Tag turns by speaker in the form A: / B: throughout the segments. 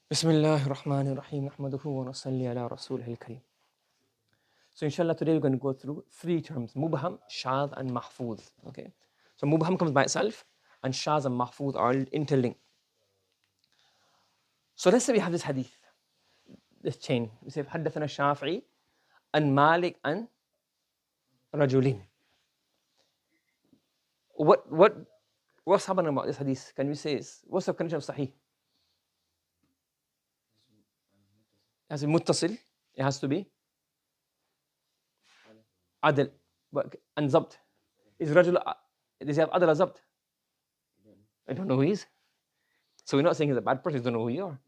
A: Bismillahir Rahmanir Rahim. Nahmaduhu wa nusalli ala Rasulihil Kareem. So inshallah today we're going to go through three terms: Mubham, Shaadh and Mahfuz. Okay. So Mubham comes by itself and Shaadh and Mahfuz are interlinked. So let's say we have this hadith, this chain. We say حدثنا الشافعي عن مالك عن رجلين. What's happening about this hadith? Can we say what's the condition of Sahih? It has to be muttasil. It has to be adl. And zabt. Is rajul, does he have adl or zabt? I don't know who he is. So we're not saying he's a bad person, we don't know who you are.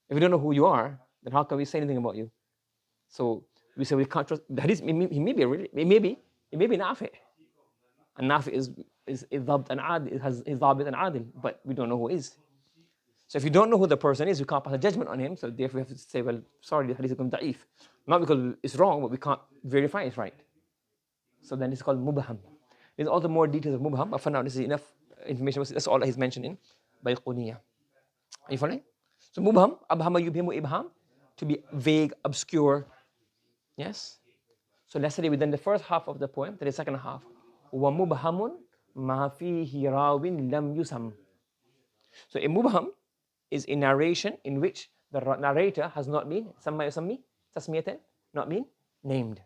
A: If we don't know who you are, then how can we say anything about you? So we say we can't trust. The hadith, it may be nafi. And nafi is zabt and adl, it has zabit and adl, but we don't know who he is. So if you don't know who the person is, we can't pass a judgment on him. So therefore we have to say, well, sorry, the hadith is da'if. Not because it's wrong, but we can't verify it's right. So then it's called mubham. There's all the more details of mubham, but for now this is enough information. That's all that he's mentioned in Al-Bayqooniyyah. Are you following? So mubham, abhama yubhimu ibham, to be vague, obscure. Yes? So let's say within the first half of the poem to the second half. Wa mubhamun ma fihi rawin lam yusam. So a mubham is a narration in which the narrator has not been not been named.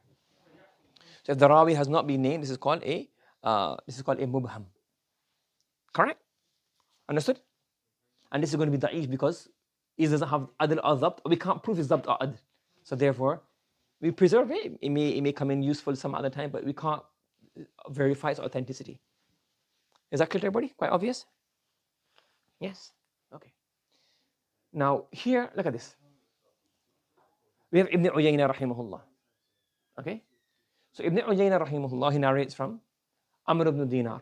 A: So if the rawi has not been named, this is called a mubham. Correct? Understood? And this is going to be da'if because it doesn't have adl or zabt, or we can't prove it's zabt or adl. So therefore, we preserve it. It may come in useful some other time, but we can't verify its authenticity. Is that clear to everybody? Quite obvious? Yes? Okay. Now here, look at this. We have Ibn Uyayna rahimahullah. Okay? So Ibn Uyayna rahimahullah, he narrates from Amr ibn Dinar.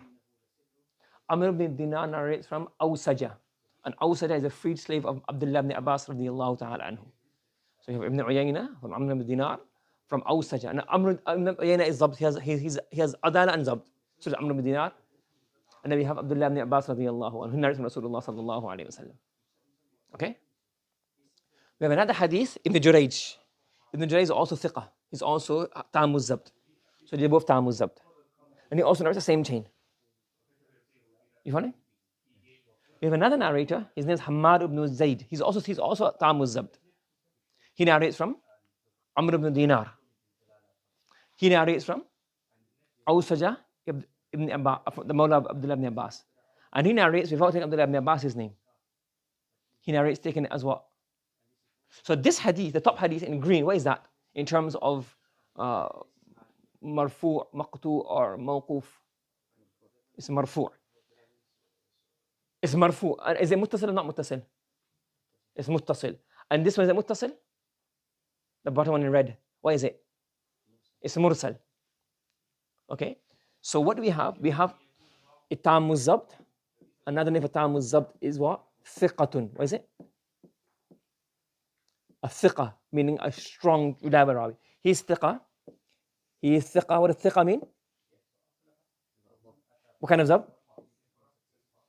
A: Amr ibn Dinar narrates from Awsaja. And Awsaja is a freed slave of Abdullah ibn Abbas radiyallahu ta'ala anhu. So you have Ibn Uyayna from Amr ibn Dinar from Awsaja. And Amr ibn Uyayna is zabt. He has adala and zabt. So Amr ibn Dinar. And then we have Abdullah ibn Abbas radiyallahu anhu, who narrates from Rasulullah sallallahu alayhi wa sallam. Okay? We have another hadith, Ibn Jurayj. Ibn Jurayj is also thiqah. He's also ta'amuz zabt. So they're both ta'amuz zabt. And he also narrates the same chain. You follow? We have another narrator, his name is Hammad ibn Zayd. He's also ta'amuz zabt. He narrates from Amr ibn Dinar. He narrates from Awsaja ibn Abbas, the Mawla of Abdullah ibn Abbas. And he narrates without taking Abdullah ibn Abbas' name. He narrates taking it as what? So this hadith, the top hadith in green, what is that? In terms of marfu', maqtu' or mawquf? It's marfu'. It's marfu'. And is it muttasil or not muttasil? It's muttasil. And this one, is it muttasil? The bottom one in red. What is it? It's mursal. Okay? So what do we have? We have ta'amuz zabt. Another name for ta'amuz zabt is what? Thiqatun. What is it? A thiqah, meaning a strong, reliable rawi. He's thiqah. He is thiqah. What does thiqah mean? What kind of zabt?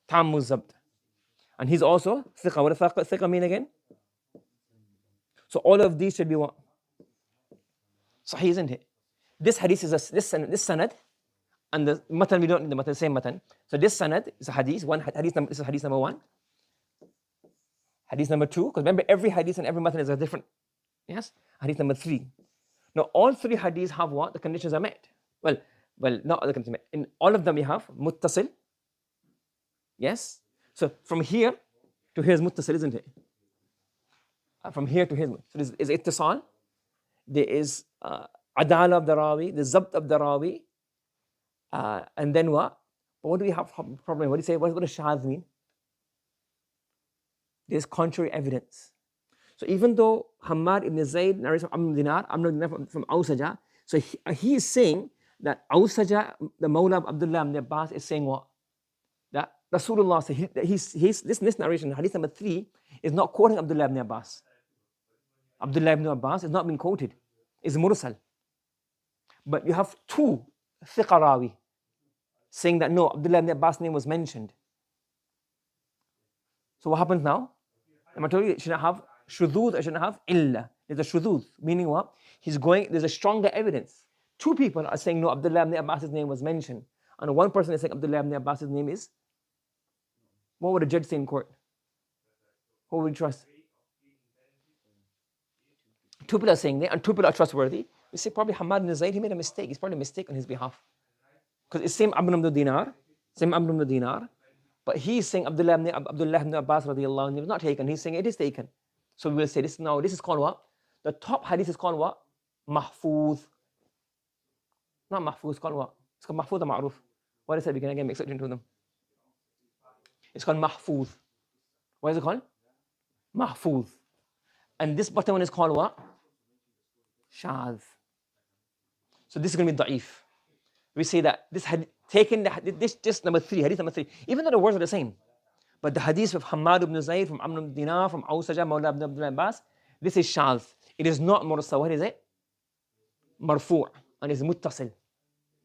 A: Ta'amuz zabt. And he's also thiqah. What does thiqah mean again? So all of these should be what? Sahih, isn't it? This hadith is this sanad, and the matan, we don't need the matan, same matan. So this sanad is a hadith, this is hadith number 1. Hadith number 2, because remember every hadith and every matan is a different, yes? Hadith number 3. Now all 3 hadiths have what? The conditions are met. Well, not all the conditions met. In all of them we have muttasil. Yes? So from here to here is muttasil, isn't it? From here to here. So there is ittisal. There is adala of the rawi, the zabt of the rawi. And then what? But what do we have problem? What do you say? What does shaadh mean? There's contrary evidence. So even though Hammad ibn Zayd narrates from Amr ibn Dinar from Awsaja, so he is saying that Awsaja, the Mawla of Abdullah ibn Abbas, is saying what? That Rasulullah said, this narration, hadith number 3, is not quoting Abdullah ibn Abbas. Abdullah ibn Abbas is not being quoted. It's mursal. But you have 2 thiqa rawi saying that no, Abdullah ibn Abbas' name was mentioned. So what happens now? I told you it shouldn't have shudud, it shouldn't have illa. There's a shudud, meaning what? There's a stronger evidence. Two people are saying, no, Abdullah ibn Abbas's name was mentioned. And one person is saying Abdullah ibn Abbas's name is, what would a judge say in court? Who would you trust? Two people are saying that, and two people are trustworthy. We say probably Hamad ibn Zayd, he made a mistake. He's probably a mistake on his behalf. Because it's same Amr ibn Dinar, but he's saying Abdullah ibn Abbas radiallahu anhu was not taken. He's saying it is taken. So we will say this now. This is called what? The top hadith is called what? Mahfuz. Not Mahfuz, it's called what? It's called Mahfuz or Ma'ruf. What is it? We can again mix it into them. It's called Mahfuz. What is it called? Mahfuz. And this bottom one is called what? Shadh. So this is going to be da'if. We say that this had taken this just number 3, hadith number 3, even though the words are the same. But the hadith of Hamad ibn Zayd, from Amr ibn Dinar, from Awsaja, Mawla ibn Abdullah Abbas, this is shadh. It is not mursal. What is it? Marfu'. And it's muttasil.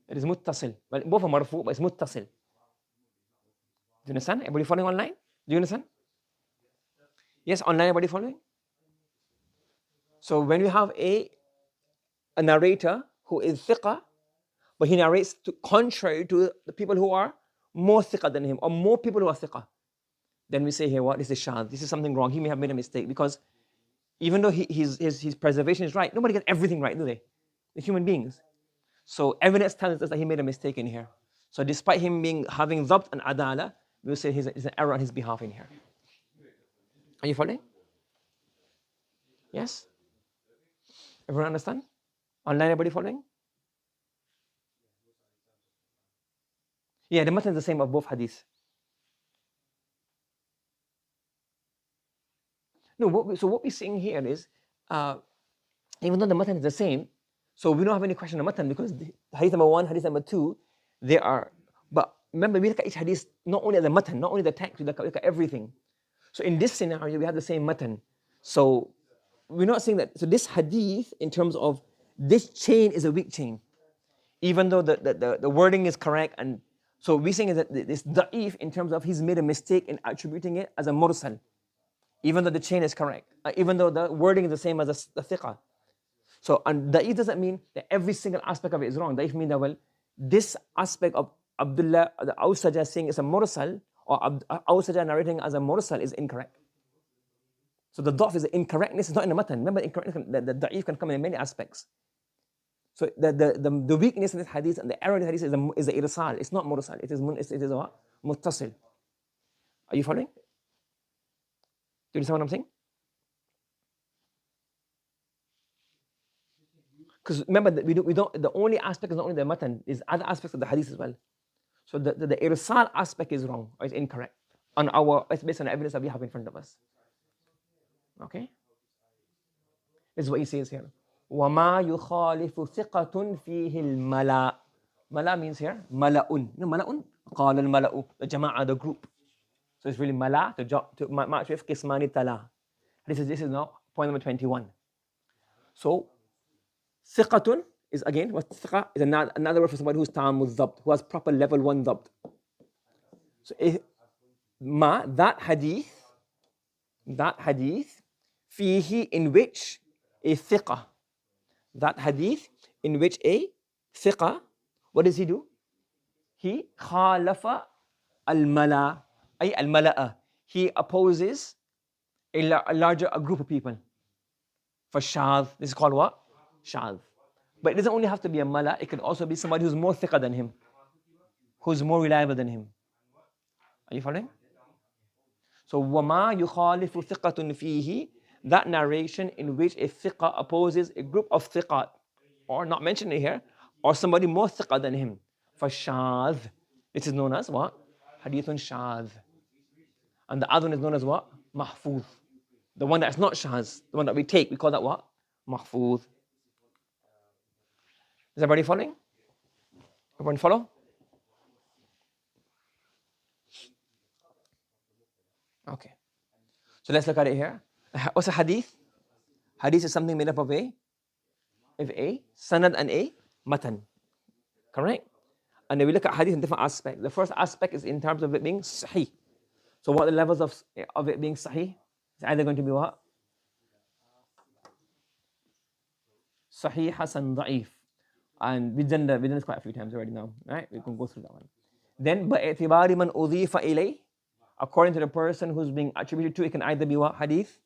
A: It is muttasil. Well, both are marfu', but it's muttasil. Do you understand? Everybody following online? Do you understand? Yes, online, everybody following? So when we have a narrator who is thiqah, but he narrates contrary to the people who are more thiqah than him, or more people who are thiqah, then we say here, what? This is shadh. This is something wrong. He may have made a mistake, because even though his preservation is right, nobody gets everything right, do they? The human beings. So evidence tells us that he made a mistake in here. So despite him having dhabt and adala, we will say there's an error on his behalf in here. Are you following? Yes? Everyone understand? Online, everybody following? Yeah, the matan is the same of both hadiths. No, what we're saying here is, even though the matan is the same, so we don't have any question on matan, because hadith number 1, hadith number 2, they are. But remember, we look at each hadith not only at the matan, not only the text, we look at everything. So in this scenario, we have the same matan. So we're not saying that. So this hadith, in terms of this chain, is a weak chain, even though the wording is correct. And so we're saying that this da'if in terms of he's made a mistake in attributing it as a mursal, even though the chain is correct, even though the wording is the same as the thiqah. So, and da'if doesn't mean that every single aspect of it is wrong. Da'if means that, well, this aspect of Abdullah, the Awsaja saying it's a mursal, or Awsaja narrating as a mursal is incorrect. So the da'f is the incorrectness, is not in the matan. Remember, the da'if can come in many aspects. So the weakness in this hadith and the error in this hadith is the irsal. It's not mursal. It is what? Muttasil. Are you following? Do you understand what I'm saying? Because remember that we don't. The only aspect is not only the matan, is other aspects of the hadith as well. So the irsal aspect is wrong, or is incorrect it's based on the evidence that we have in front of us. Okay. This is what he says here. وَمَا يُخَالِفُ ثِقَةٌ فِيهِ الْمَلَأ. Mala means here mala'un. You know mala'un? قال الملأ, the jama'ah, the group. So it's really mala to ma'rif qismani tala. This is now point number 21. So thiqatun is again, what's thiqa? Is another word for somebody who's tamul dhabt, who has proper level 1 dhabt. So that hadith fihi, in which a thiqa, that hadith in which a thiqa, what does he do? He khalafa al-mala, ay al-mala'a. He opposes a larger group of people. For shadh, this is called what? Shadh. But it doesn't only have to be a mala, it can also be somebody who's more thiqa than him, who's more reliable than him. Are you following? So وَمَا يُخَالِفُ ثِقَةٌ فِيهِ, that narration in which a thiqa opposes a group of thiqat, or not mentioned here, or somebody more thiqa than him. For shadh, this is known as what? Hadithun shadh. And the other one is known as what? Mahfuz. The one that's not shadh, the one that we take, we call that what? Mahfuz. Is everybody following? Everyone follow? Okay. So let's look at it here. What's a hadith? Hadith is something made up of a sanad and a matan. Correct? And then we look at hadith in different aspects. The first aspect is in terms of it being sahih. So what are the levels of it being sahih? It's either going to be what? Sahih, Hasan, Da'if. And we've done this quite a few times already now, right? We can go through that one. Then, بِاعْتِبَارِ مَنْ أُضِيفَ إِلَيْهِ, according to the person who's being attributed to, it can either be what? Hadith,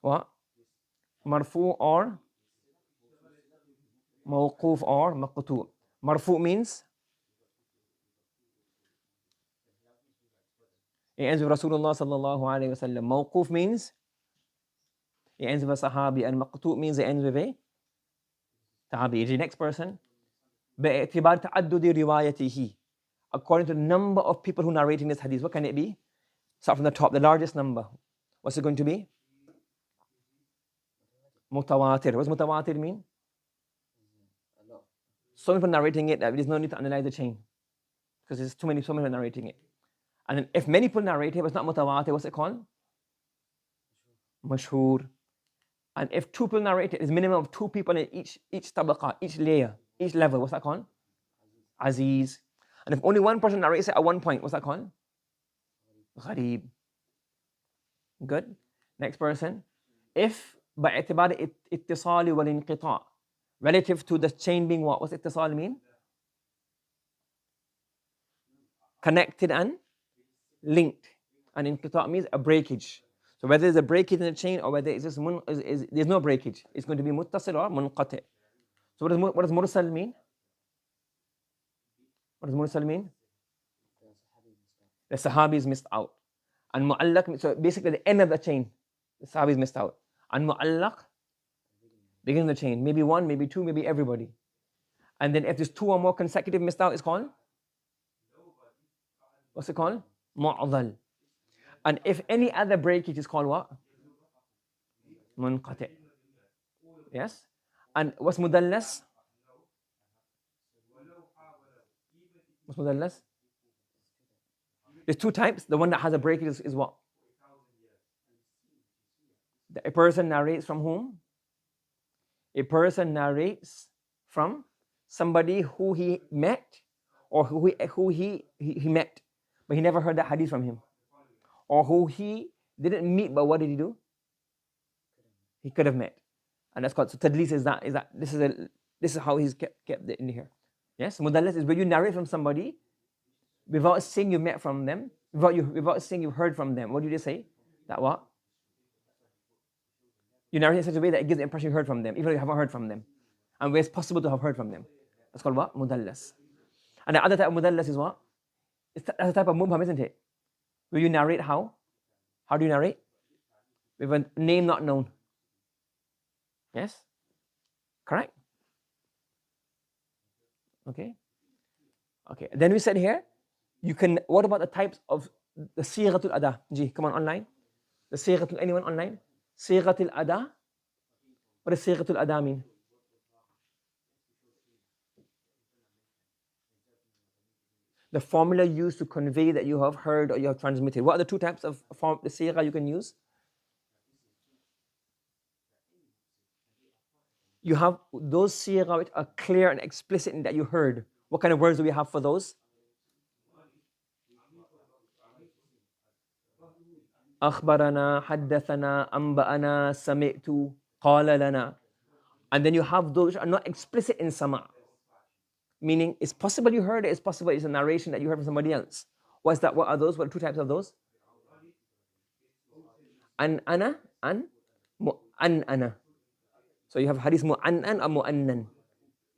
A: what? Marfu or mawquf or maqtu'. Marfu means it ends with Rasulullah sallallahu alayhi wa sallam. Mawquf means it ends with a sahabi, and maqtu' means it ends with a tabi. The next person, بِاعْتِبَارِ تَعَدُّدِ رِوَايَتِهِ, according to the number of people who narrating this hadith. What can it be? Start from the top, the largest number. What's it going to be? Mutawatir. What does mutawatir mean? So many people narrating it that there's no need to analyze the chain, because there's so many people narrating it. And then if many people narrate it, but it's not mutawatir, what's it called? Mashhur. And if two people narrate it, there's a minimum of two people in each tabaqa, each layer, each level. What's that called? Aziz. And if only one person narrates it at one point, what's that called? Gharib. Good. Next person. If باعتبار اتصال والانقطاع, relative to the chain being what? What's اتصال mean? Connected and linked. And inqita' means a breakage. So whether there's a breakage in the chain or whether it's just there's no breakage, it's going to be muttasil or munqati'. So what does mursal mean? What does mursal mean? The sahabi is missed out. And mu'allaq, so basically the end of the chain, the sahabi is missed out. And mu'allaq, beginning of the chain, maybe one, maybe two, maybe everybody. And then if there's two or more consecutive missed out, it's called? What's it called? Mu'adhal. And if any other breakage is called what? Munqati'. Yes? And what's mudallas? What's mudallas? There's two types. The one that has a breakage is what? A person narrates from whom? A person narrates from somebody who he met or who he met, but he never heard that hadith from him. Or who he didn't meet, but what did he do? He could have met. And that's called, so tadlis is that this is how he's kept it in here. Yes, mudallas is where you narrate from somebody without saying you met from them, without saying you heard from them. What do you say? That what? You narrate in such a way that it gives the impression you heard from them, even though you haven't heard from them. And where it's possible to have heard from them. That's called what? Mudallas. And the other type of mudallas is what? That's a type of mubham, isn't it? Where you narrate how? How do you narrate? With a name not known. Yes? Correct? Okay. Okay. Then we said here, you can, what about the types of the sighatul ada? Ji, come on online. The sighatul, anyone online? Sighatul ada? What does sighatul ada mean? The formula used to convey that you have heard or you have transmitted. What are the two types of the sigha you can use? You have those sigha which are clear and explicit in that you heard. What kind of words do we have for those? أخبرنا, حدثنا, أنبأنا, سمعت, قال لنا. And then you have those which are not explicit in sama'. Meaning, it's possible you heard it, it's possible it's a narration that you heard from somebody else. What's that? What are those? What are two types of those? An ana and mu'an ana. So you have hadith mu'annan or mu'annan.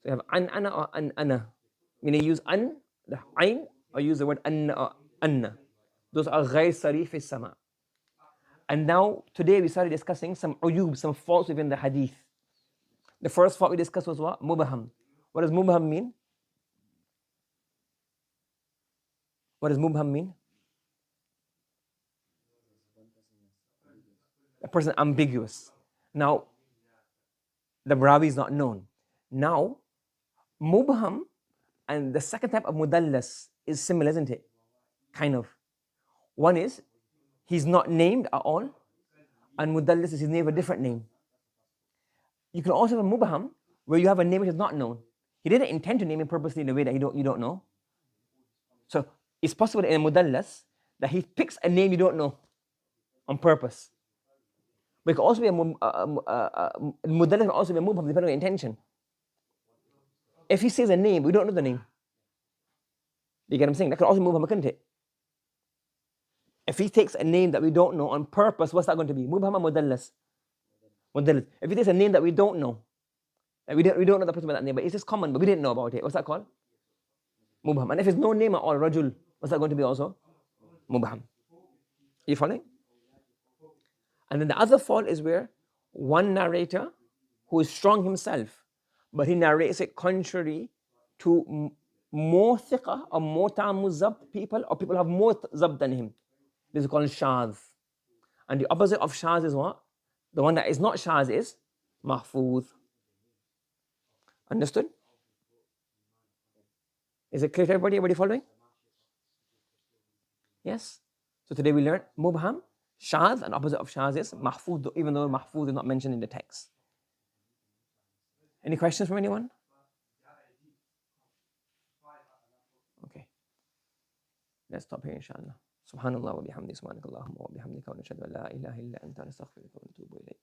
A: So you have an ana or an ana. Meaning use an, the ayn, or use the word anna or anna. Those are ghayr sarih fi sama'. And now, today we started discussing some uyub, some faults within the hadith. The first fault we discussed was what? Mubham. What does mubham mean? What does mubham mean? A person ambiguous. Now, the rawi is not known. Now, mubham and the second type of mudallas is similar, isn't it? Kind of. One is, he's not named at all, and mudallas is his name with a different name. You can also have a mubham where you have a name which is not known. He didn't intend to name him purposely in a way that you don't know. So it's possible in a mudallas that he picks a name you don't know on purpose. But it could also be mudallas can also be a mubham depending on intention. If he says a name, we don't know the name. You get what I'm saying? That could also be mubham, couldn't it? If he takes a name that we don't know on purpose, what's that going to be? Mubham or mudallas? Mudallas. If he takes a name that we don't know, that we don't know the person by that name, but it's just common, but we didn't know about it, what's that called? Mubham. And if it's no name at all, rajul, what's that going to be also? Mubham. You following? And then the other fault is where one narrator who is strong himself, but he narrates it contrary to more thiqah or more ta'amuzab people, or people have more zab than him. This is called shaaz. And the opposite of shaaz is what? The one that is not shaaz is mahfuz. Understood? Is it clear to everybody? Everybody following? Yes? So today we learned mubham, shaaz, and opposite of shaaz is mahfuz, even though mahfuz is not mentioned in the text. Any questions from anyone? Okay. Let's stop here, inshallah. Subhanallah wa bihamdi, subhanakallahumma wa bihamdika, wa nashhadu an la ilaha illa anta, nastaghfiruka wa natubu ilayk.